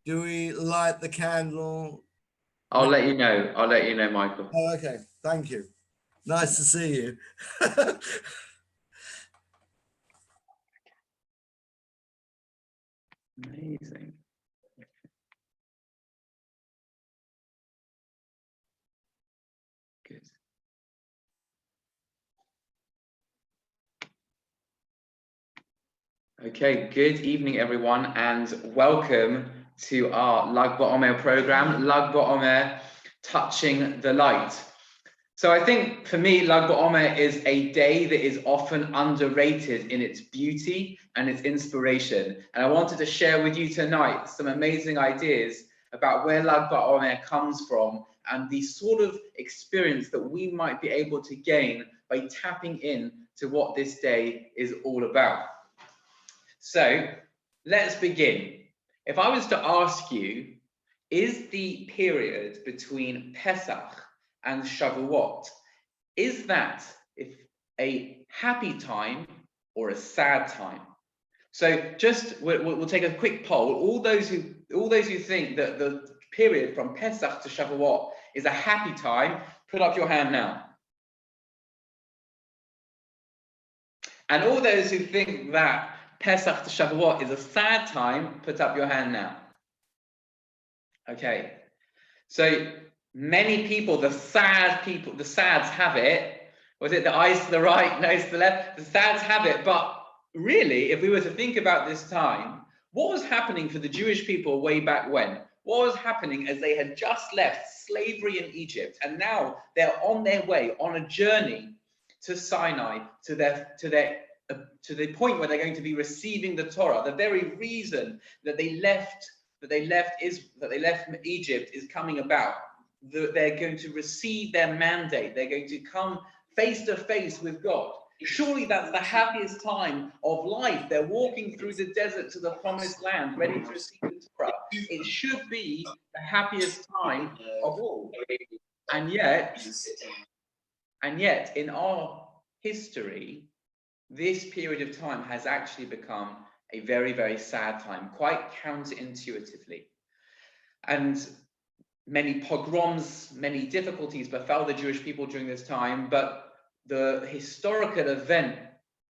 Do we light the candle? I'll let you know. I'll let you know, Michael. Oh, okay. Thank you. Nice to see you. Amazing. Good. Okay, good evening, everyone, and welcome to our Lag BaOmer program, Lag BaOmer Touching the Light. So I think for me, Lag BaOmer is a day that is often underrated in its beauty and its inspiration. And I wanted to share with you tonight some amazing ideas about where Lag BaOmer comes from and the sort of experience that we might be able to gain by tapping in to what this day is all about. So let's begin. If I was to ask you, is the period between Pesach and Shavuot, is that a happy time or a sad time? So just we'll take a quick poll. All those who think that the period from Pesach to Shavuot is a happy time, put up your hand now. And all those who think that Pesach to Shavuot is a sad time, put up your hand now. Okay, so many people, the sads have it. Was it the eyes to the right, nose to the left? The sads have it, but really, if we were to think about this time, what was happening for the Jewish people way back when? What was happening as they had just left slavery in Egypt, and now they're on their way on a journey to Sinai, to the point where they're going to be receiving the Torah. The very reason that they left Egypt is coming about. They're going to receive their mandate. They're going to come face to face with God. Surely that's the happiest time of life. They're walking through the desert to the promised land, ready to receive the Torah. It should be the happiest time of all. And yet, in our history, this period of time has actually become a very, very sad time, quite counterintuitively. And many pogroms, many difficulties befell the Jewish people during this time, but the historical event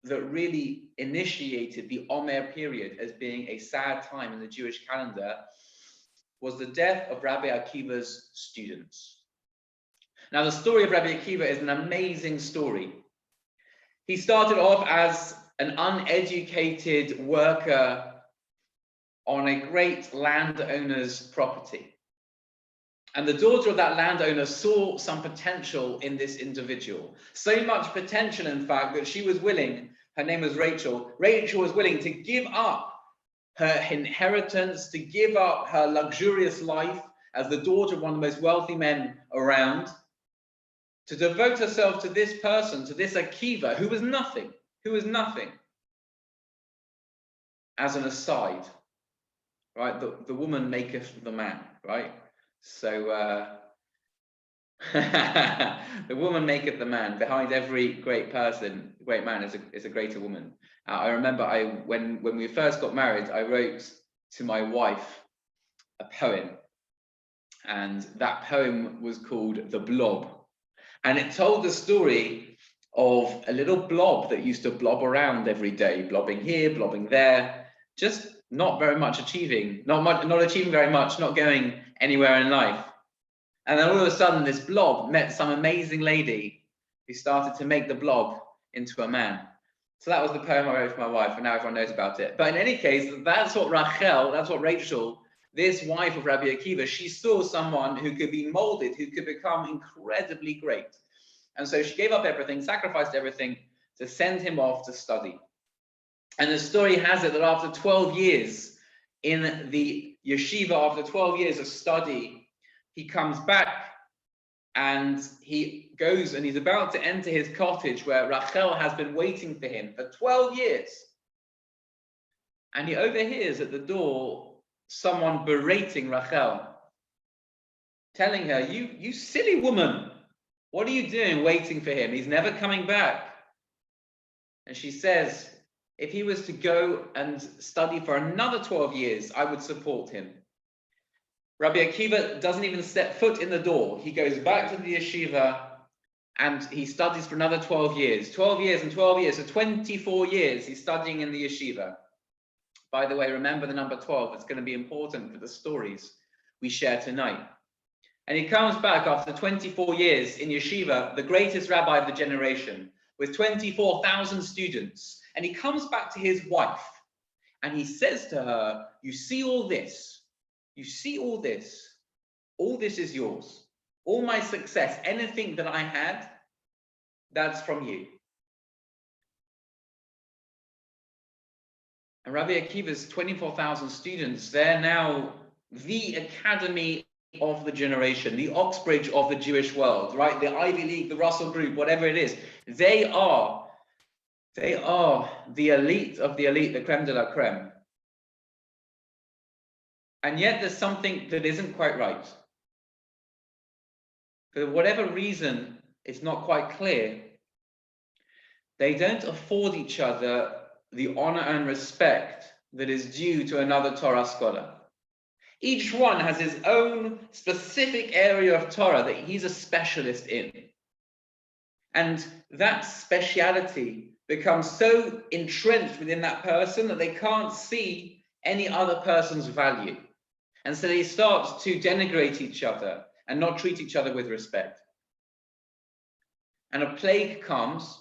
that really initiated the Omer period as being a sad time in the Jewish calendar was the death of Rabbi Akiva's students. Now, the story of Rabbi Akiva is an amazing story. He started off as an uneducated worker on a great landowner's property. And the daughter of that landowner saw some potential in this individual. So much potential, in fact, that she was willing, her name was Rachel, Rachel was willing to give up her inheritance, to give up her luxurious life as the daughter of one of the most wealthy men around, to devote herself to this person, to this Akiva, who was nothing. As an aside, right? The woman maketh the man, right? So the woman maketh the man. Behind every great person, great man is a greater woman. I remember when we first got married, I wrote to my wife a poem, and that poem was called The Blob. And it told the story of a little blob that used to blob around every day, blobbing here, blobbing there, just not achieving very much, not going anywhere in life. And then all of a sudden, this blob met some amazing lady who started to make the blob into a man. So that was the poem I wrote for my wife, and now everyone knows about it. But in any case, that's what Rachel, this wife of Rabbi Akiva, she saw someone who could be molded, who could become incredibly great. And so she gave up everything, sacrificed everything to send him off to study. And the story has it that after 12 years in the yeshiva, after 12 years of study, he comes back and he goes and he's about to enter his cottage where Rachel has been waiting for him for 12 years. And he overhears at the door someone berating Rachel, telling her, you silly woman, what are you doing waiting for him? He's never coming back. And she says, if he was to go and study for another 12 years, I would support him. Rabbi Akiva doesn't even step foot in the door. He goes back to the yeshiva and he studies for another 12 years. 12 years and 12 years, so 24 years he's studying in the yeshiva. By the way, remember the number 12. It's going to be important for the stories we share tonight. And he comes back after 24 years in yeshiva, the greatest rabbi of the generation, with 24,000 students. And he comes back to his wife and he says to her, you see all this? You see all this? All this is yours. All my success, anything that I had, that's from you. And Rabbi Akiva's 24,000 students, they're now the academy of the generation, the Oxbridge of the Jewish world, right? The Ivy League, the Russell Group, whatever it is. They are the elite of the elite, the creme de la creme. And yet there's something that isn't quite right. For whatever reason, it's not quite clear. They don't afford each other the honor and respect that is due to another Torah scholar. Each one has his own specific area of Torah that he's a specialist in. And that speciality becomes so entrenched within that person that they can't see any other person's value. And so they start to denigrate each other and not treat each other with respect. And a plague comes,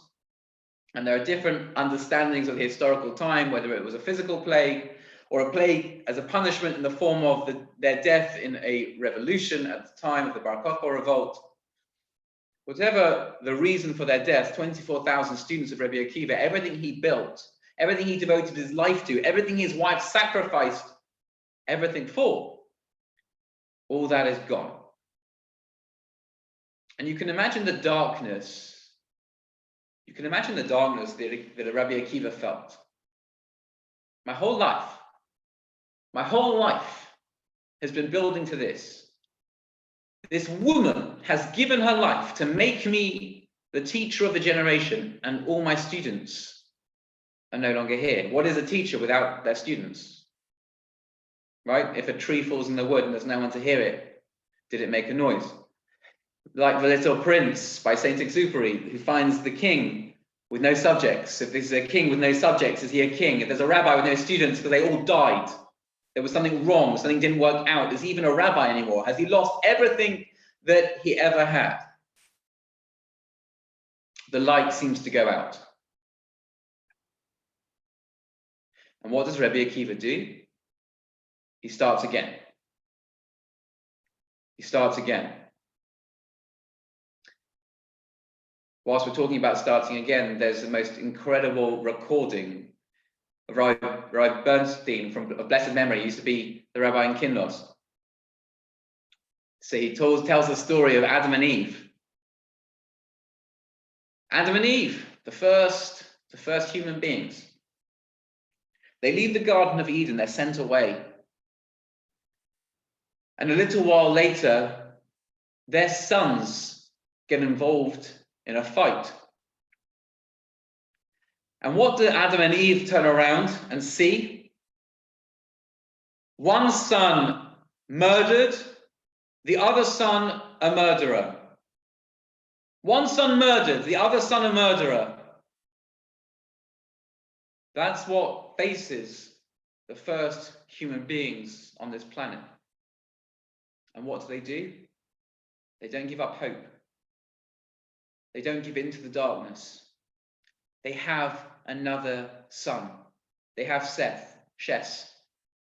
and there are different understandings of the historical time, whether it was a physical plague or a plague as a punishment in the form of their death in a revolution at the time of the Bar Kokhba revolt. Whatever the reason for their death, 24,000 students of Rabbi Akiva, everything he built, everything he devoted his life to, everything his wife sacrificed, everything for, all that is gone. And you can imagine the darkness. You can imagine the darkness that Rabbi Akiva felt. My whole life has been building to this. This woman has given her life to make me the teacher of the generation, and all my students are no longer here. What is a teacher without their students? Right? If a tree falls in the wood and there's no one to hear it, did it make a noise? Like The Little Prince by Saint-Exupéry, who finds the king with no subjects. If there's a king with no subjects, is he a king? If there's a rabbi with no students because they all died, there was something wrong, something didn't work out, is he even a rabbi anymore? Has he lost everything that he ever had? The light seems to go out. And what does Rabbi Akiva do? He starts again. He starts again. Whilst we're talking about starting again, there's the most incredible recording of Rabbi Bernstein of blessed memory. He used to be the rabbi in Kinlos. So he tells the story of Adam and Eve. Adam and Eve, the first human beings. They leave the Garden of Eden, they're sent away. And a little while later, their sons get involved in a fight. And what do Adam and Eve turn around and see? One son murdered, the other son a murderer. One son murdered, the other son a murderer. That's what faces the first human beings on this planet. And what do? They don't give up hope. They don't give in to the darkness. They have another son. They have Seth, Shes,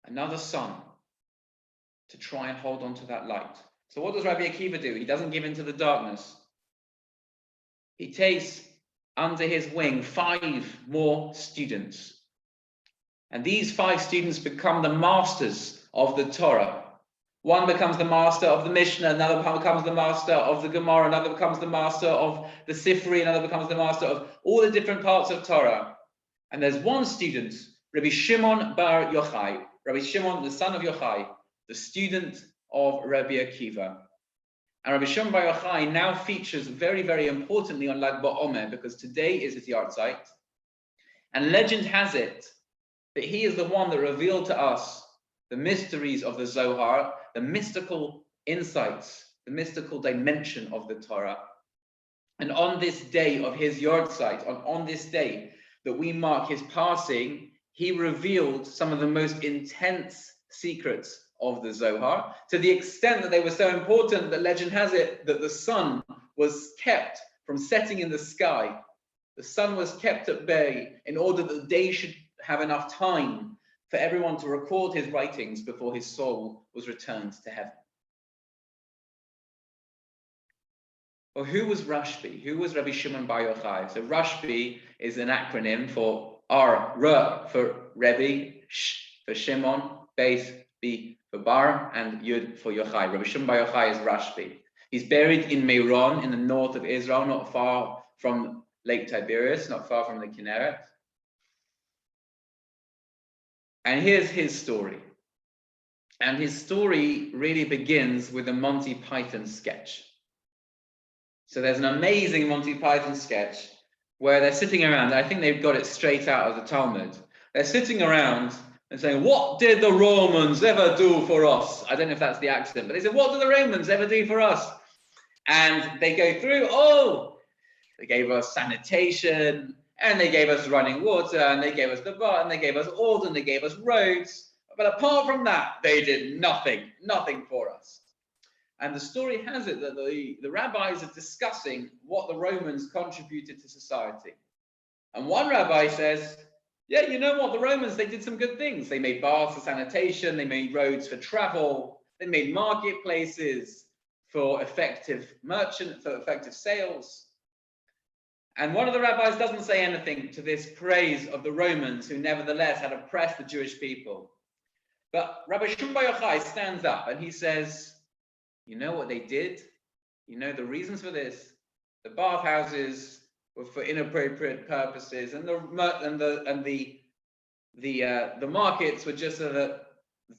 another son to try and hold on to that light. So what does Rabbi Akiva do? He doesn't give in to the darkness. He takes under his wing 5 more students. And these 5 students become the masters of the Torah. One becomes the master of the Mishnah, another becomes the master of the Gemara, another becomes the master of the Sifri, another becomes the master of all the different parts of Torah. And there's one student, Rabbi Shimon bar Yochai, Rabbi Shimon, the son of Yochai, the student of Rabbi Akiva. And Rabbi Shimon bar Yochai now features very, very importantly on Lag BaOmer, because today is his yahrzeit. And legend has it that he is the one that revealed to us the mysteries of the Zohar, the mystical insights, the mystical dimension of the Torah. And on this day of his yahrzeit, on this day that we mark his passing, he revealed some of the most intense secrets of the Zohar, to the extent that they were so important that legend has it that the sun was kept from setting in the sky. The sun was kept at bay in order that they should have enough time for everyone to record his writings before his soul was returned to heaven. Well, who was Rashbi? Who was Rabbi Shimon Bar Yochai? So Rashbi is an acronym for R for Rebbe, Sh for Shimon, Beis, B for Bar, and Yud for Yochai. Rabbi Shimon Bar Yochai is Rashbi. He's buried in Meron in the north of Israel, not far from Lake Tiberias, not far from the Kinneret. And here's his story. And his story really begins with a Monty Python sketch. So there's an amazing Monty Python sketch where they're sitting around. I think they've got it straight out of the Talmud. They're sitting around and saying, what did the Romans ever do for us? I don't know if that's the accent, but they said, what did the Romans ever do for us? And they go through, they gave us sanitation, and they gave us running water, and they gave us the bar, and they gave us oil, and they gave us roads. But apart from that, they did nothing for us. And the story has it that the rabbis are discussing what the Romans contributed to society. And one rabbi says, yeah, you know what, the Romans, they did some good things. They made baths for sanitation, they made roads for travel, they made marketplaces for effective sales. And one of the rabbis doesn't say anything to this praise of the Romans, who nevertheless had oppressed the Jewish people. But Rabbi Shimon Bar Yochai stands up and he says, you know what they did? You know the reasons for this? The bathhouses were for inappropriate purposes, and the markets were just so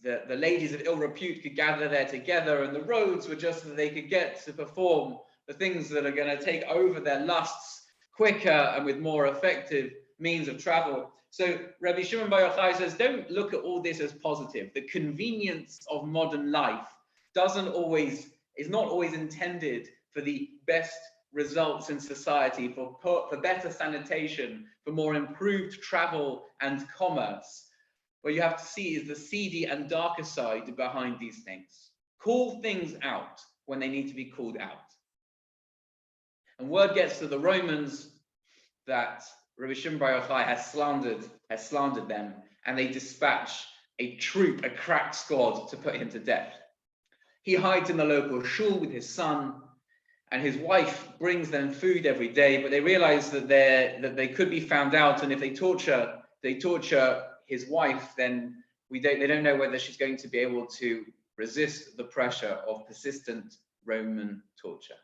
that the ladies of ill repute could gather there together, and the roads were just so that they could get to perform the things that are going to take over their lusts quicker and with more effective means of travel. So Rabbi Shimon Bar Yochai says, don't look at all this as positive. The convenience of modern life is not always intended for the best results in society, for better sanitation, for more improved travel and commerce. What you have to see is the seedy and darker side behind these things. Call things out when they need to be called out. And word gets to the Romans that Rabbi Shimon Bar Yochai has slandered them, and they dispatch a troop, a crack squad, to put him to death. He hides in the local shul with his son, and his wife brings them food every day, but they realize that they could be found out, and if they torture his wife, then they don't know whether she's going to be able to resist the pressure of persistent Roman torture.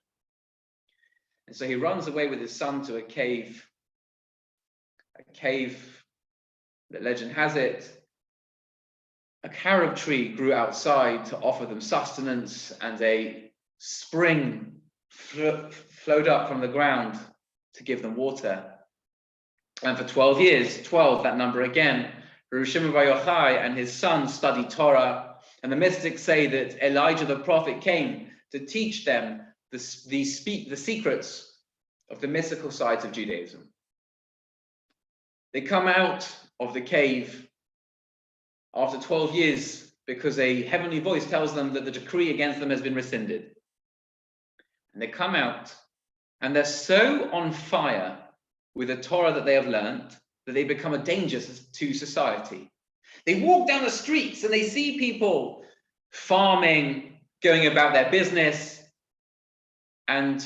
And so he runs away with his son to a cave. The legend has it, a carob tree grew outside to offer them sustenance, and a spring flowed up from the ground to give them water. And for 12 years, 12, that number again, Rabbi Shimon Bar Yochai and his son studied Torah, and the mystics say that Elijah the prophet came to teach them the secrets of the mystical sides of Judaism. They come out of the cave after 12 years because a heavenly voice tells them that the decree against them has been rescinded. And they come out and they're so on fire with the Torah that they have learned that they become a danger to society. They walk down the streets and they see people farming, going about their business. And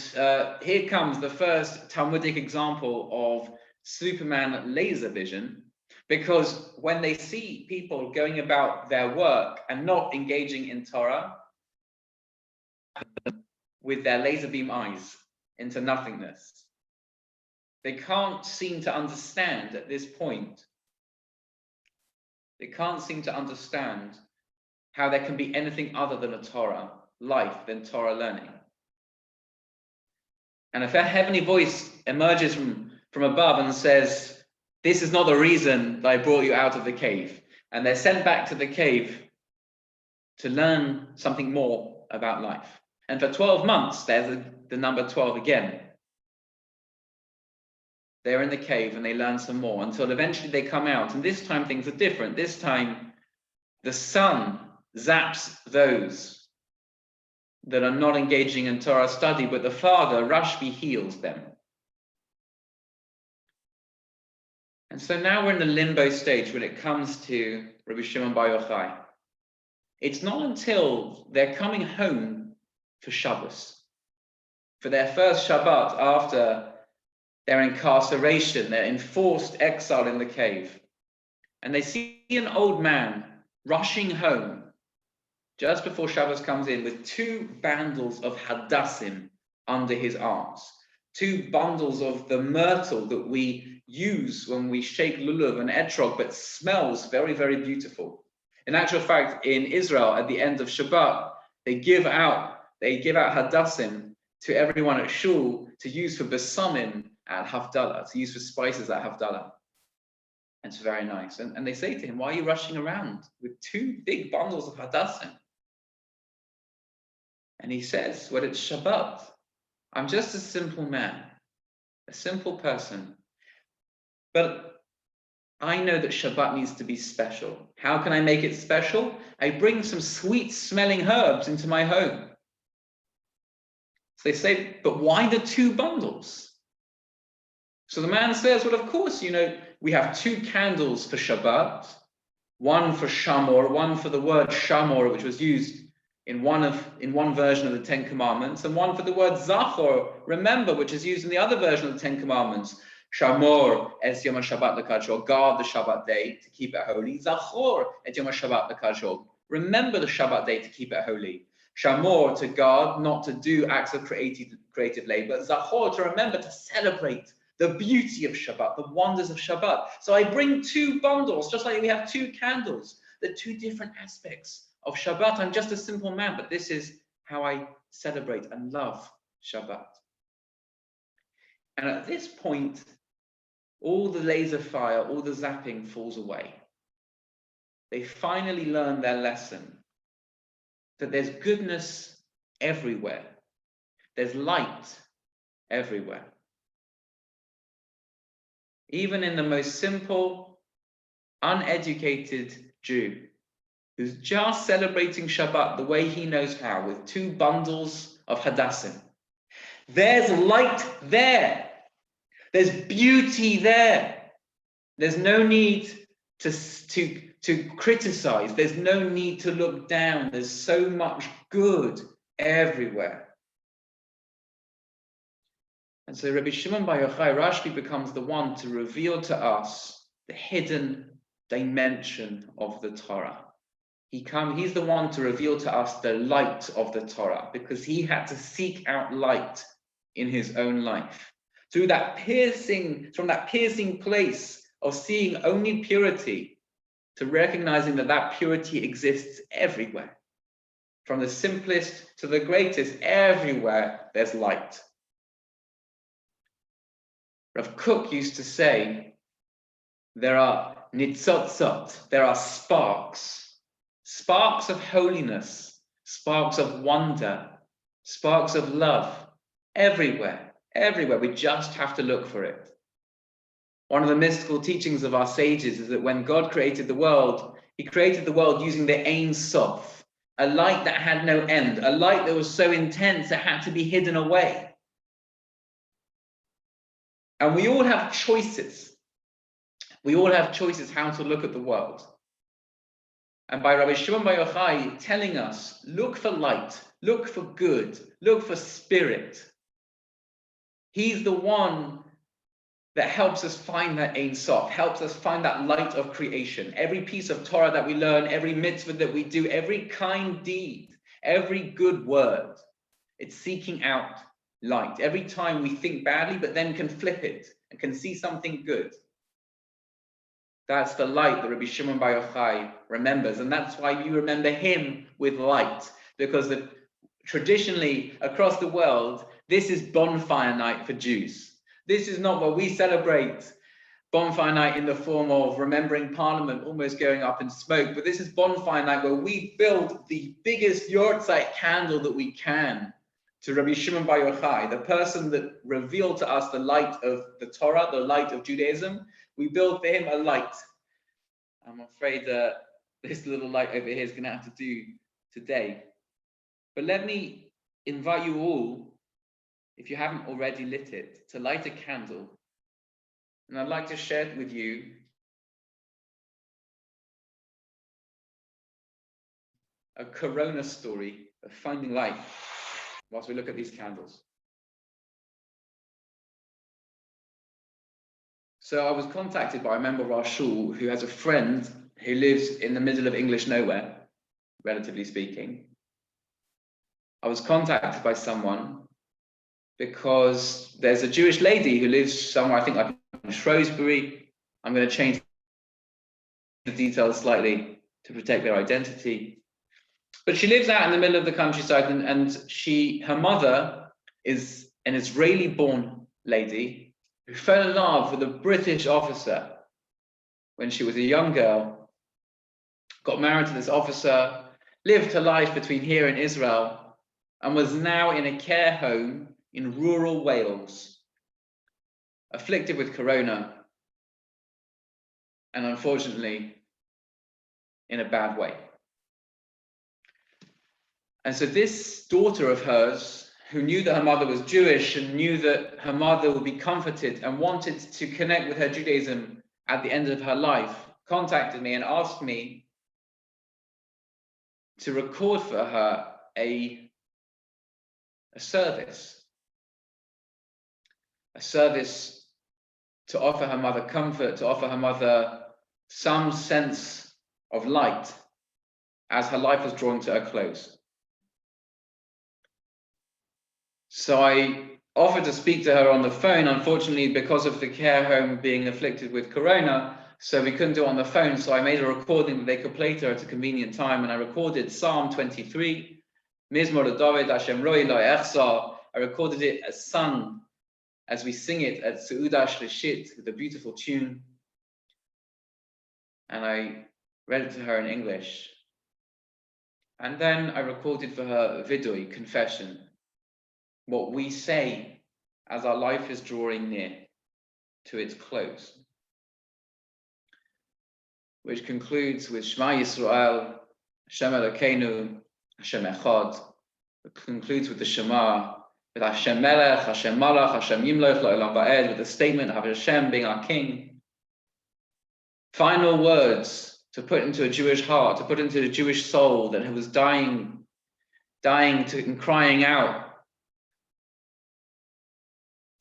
here comes the first Talmudic example of Superman laser vision, because when they see people going about their work and not engaging in Torah with their laser beam eyes into nothingness, they can't seem to understand at this point. They can't seem to understand how there can be anything other than a Torah life, than Torah learning. And if a heavenly voice emerges from above and says, this is not the reason that I brought you out of the cave, and they're sent back to the cave, to learn something more about life. And for 12 months, there's the number 12 again. They're in the cave and they learn some more until eventually they come out. And this time things are different. This time the sun zaps those that are not engaging in Torah study, but the father, Rashbi, heals them. And so now we're in the limbo stage when it comes to Rabbi Shimon Bar Yochai. It's not until they're coming home for Shabbos, for their first Shabbat after their incarceration, their enforced exile in the cave, and they see an old man rushing home just before Shabbos comes in with 2 bundles of hadassim under his arms, 2 bundles of the myrtle that we use when we shake lulav and etrog, but smells very, very beautiful. In actual fact, in Israel, at the end of Shabbat, they give out hadassim to everyone at shul to use for besamim at Havdalah, to use for spices at Havdalah. It's very nice. And they say to him, why are you rushing around with 2 big bundles of hadassim? And he says, well, it's Shabbat. I'm just a simple man, a simple person. But I know that Shabbat needs to be special. How can I make it special? I bring some sweet smelling herbs into my home. So they say, but why the 2 bundles? So the man says, well, of course, we have 2 candles for Shabbat, one for Shamor, one for the word Shamor, which was used in one version of the 10 Commandments, and one for the word Zachor, remember, which is used in the other version of the 10 Commandments. Shamor es Yom HaShabbat l'kadshor, guard the Shabbat day to keep it holy. Zachor et Yom HaShabbat l'kadshor, remember the Shabbat day to keep it holy. Shamor, to guard, not to do acts of creative labor. Zachor, to remember, to celebrate the beauty of Shabbat, the wonders of Shabbat. So I bring 2 bundles, just like we have 2 candles, the 2 different aspects of Shabbat. I'm just a simple man, but this is how I celebrate and love Shabbat. And at this point, all the laser fire, all the zapping falls away. They finally learn their lesson, that there's goodness everywhere. There's light everywhere. Even in the most simple, uneducated Jew, who's just celebrating Shabbat the way he knows how, with 2 bundles of hadassim. There's light there. There's beauty there. There's no need to criticize. There's no need to look down. There's so much good everywhere. And so Rabbi Shimon Bar Yochai, Rashbi, becomes the one to reveal to us the hidden dimension of the Torah. He's the one to reveal to us the light of the Torah, because he had to seek out light in his own life. From that piercing place of seeing only purity, to recognizing that purity exists everywhere. From the simplest to the greatest, everywhere there's light. Rav Kook used to say, there are nitzotzot, there are sparks of holiness, sparks of wonder, sparks of love, everywhere. We just have to look for it. One of the mystical teachings of our sages is that when God created the world, he created the world using the Ein Sof, a light that had no end, a light that was so intense it had to be hidden away. And we all have choices. We all have choices how to look at the world. And by Rabbi Shimon Bar Yochai telling us, look for light, look for good, look for spirit. He's the one that helps us find that Ein Sof, helps us find that light of creation. Every piece of Torah that we learn, every mitzvah that we do, every kind deed, every good word, it's seeking out light. Every time we think badly, but then can flip it and can see something good. That's the light that Rabbi Shimon Bar Yochai remembers. And that's why you remember him with light, because traditionally across the world, this is bonfire night for Jews. This is not what we celebrate bonfire night in the form of remembering Parliament almost going up in smoke, but this is bonfire night where we build the biggest Yortzeit candle that we can to Rabbi Shimon Bar Yochai, the person that revealed to us the light of the Torah, the light of Judaism. We build for him a light. I'm afraid this little light over here is going to have to do today. But let me invite you all, if you haven't already lit it, to light a candle. And I'd like to share with you a Corona story of finding light whilst we look at these candles. So I was contacted by a member of our shul who has a friend who lives in the middle of English nowhere, relatively speaking. I was contacted by someone because there's a Jewish lady who lives somewhere, I think like in Shrewsbury. I'm going to change the details slightly to protect their identity. But she lives out in the middle of the countryside, and her mother is an Israeli-born lady who fell in love with a British officer when she was a young girl, got married to this officer, lived her life between here and Israel, and was now in a care home in rural Wales, afflicted with corona, and unfortunately, in a bad way. And so this daughter of hers, who knew that her mother was Jewish and knew that her mother would be comforted and wanted to connect with her Judaism at the end of her life, contacted me and asked me to record for her a service to offer her mother comfort, to offer her mother some sense of light as her life was drawing to a close. So I offered to speak to her on the phone. Unfortunately, because of the care home being afflicted with corona, so we couldn't do it on the phone. So I made a recording that they could play to her at a convenient time, and I recorded Psalm 23, Mizmor David, Hashem Roi Lo Echzar. I recorded it as sung as we sing it at Seudah Shlishit with a beautiful tune. And I read it to her in English. And then I recorded for her vidui, confession, what we say as our life is drawing near to its close, which concludes with Shema Yisrael, Hashem Elokeinu, Hashem Echad. It concludes with the Shema, with Hashem Melech, Hashem Malach, Hashem Yimloch La'olam Va'ed, with the statement of Hashem being our King. Final words to put into a Jewish heart, to put into a Jewish soul that was dying and crying out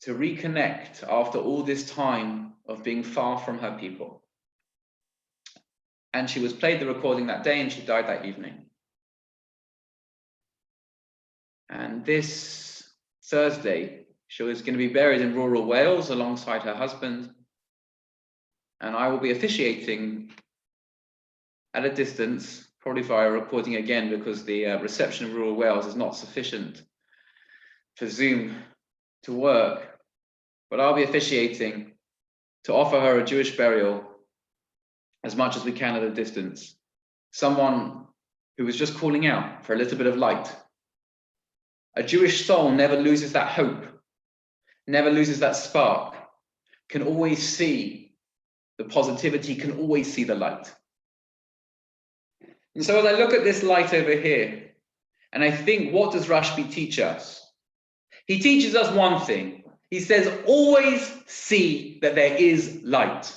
to reconnect after all this time of being far from her people. And she was played the recording that day, and she died that evening. And this Thursday, she was going to be buried in rural Wales alongside her husband. And I will be officiating at a distance, probably via recording again, because the reception in rural Wales is not sufficient for Zoom to work. But I'll be officiating to offer her a Jewish burial as much as we can at a distance. Someone who was just calling out for a little bit of light. A Jewish soul never loses that hope, never loses that spark, can always see the positivity, can always see the light. And so as I look at this light over here, and I think, what does Rashbi teach us? He teaches us one thing. He says, always see that there is light.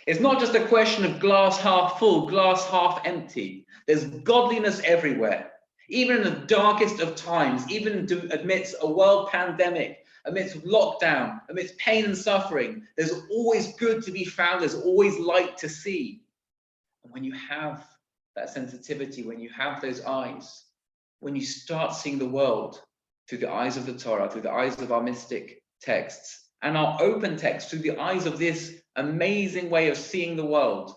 It's not just a question of glass half full, glass half empty. There's godliness everywhere. Even in the darkest of times, even amidst a world pandemic, amidst lockdown, amidst pain and suffering, there's always good to be found. There's always light to see. And when you have that sensitivity, when you have those eyes, when you start seeing the world through the eyes of the Torah, through the eyes of our mystic texts, and our open text through the eyes of this amazing way of seeing the world.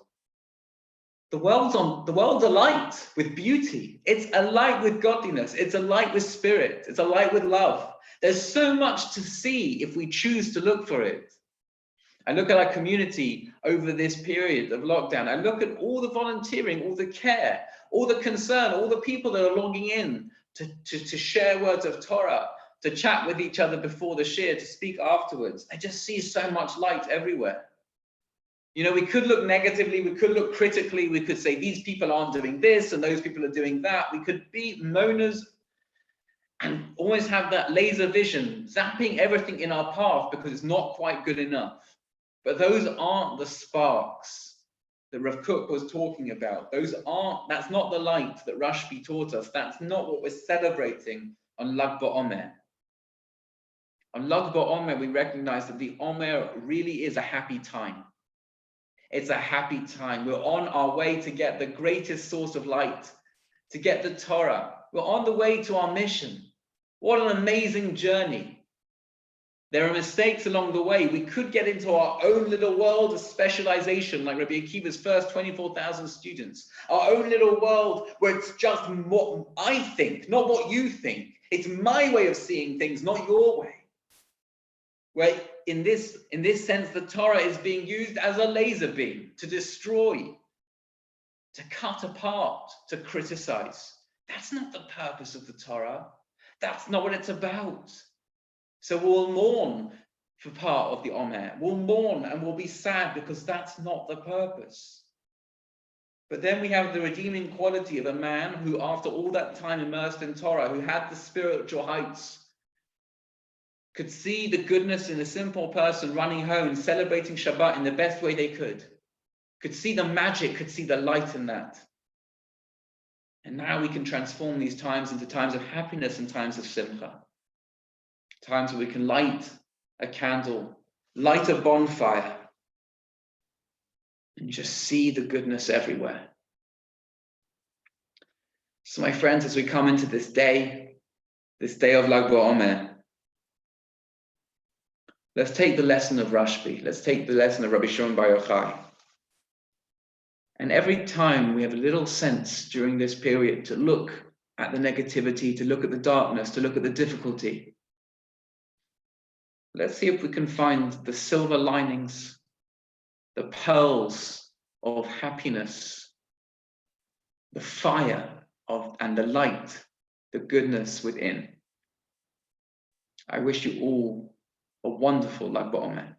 The world's alight with beauty. It's alight with godliness. It's alight with spirit. It's alight with love. There's so much to see if we choose to look for it. I look at our community over this period of lockdown. I look at all the volunteering, all the care, all the concern, all the people that are logging in to share words of Torah, to chat with each other before the shir, to speak afterwards. I just see so much light everywhere. You know, we could look negatively, we could look critically, we could say these people aren't doing this and those people are doing that. We could be moaners and always have that laser vision, zapping everything in our path because it's not quite good enough. But those aren't the sparks that Rav Kook was talking about. That's not the light that Rashbi taught us. That's not what we're celebrating on Lag BaOmer. On Lag BaOmer, we recognize that the Omer really is a happy time. It's a happy time. We're on our way to get the greatest source of light, to get the Torah. We're on the way to our mission. What an amazing journey. There are mistakes along the way. We could get into our own little world of specialization, like Rabbi Akiva's first 24,000 students. Our own little world where it's just what I think, not what you think. It's my way of seeing things, not your way. Where in this sense, the Torah is being used as a laser beam to destroy, to cut apart, to criticize. That's not the purpose of the Torah. That's not what it's about. So we'll mourn for part of the Omer. We'll mourn and we'll be sad because that's not the purpose. But then we have the redeeming quality of a man who, after all that time immersed in Torah, who had the spiritual heights, could see the goodness in a simple person running home, celebrating Shabbat in the best way they could see the magic, could see the light in that. And now we can transform these times into times of happiness and times of simcha. Times where we can light a candle, light a bonfire, and just see the goodness everywhere. So my friends, as we come into this day of Lag BaOmer, let's take the lesson of Rashbi. Let's take the lesson of Rabbi Shimon Bar Yochai. And every time we have a little sense during this period to look at the negativity, to look at the darkness, to look at the difficulty, let's see if we can find the silver linings, the pearls of happiness, the fire and the light, the goodness within. I wish you all a wonderful Lag BaOmer.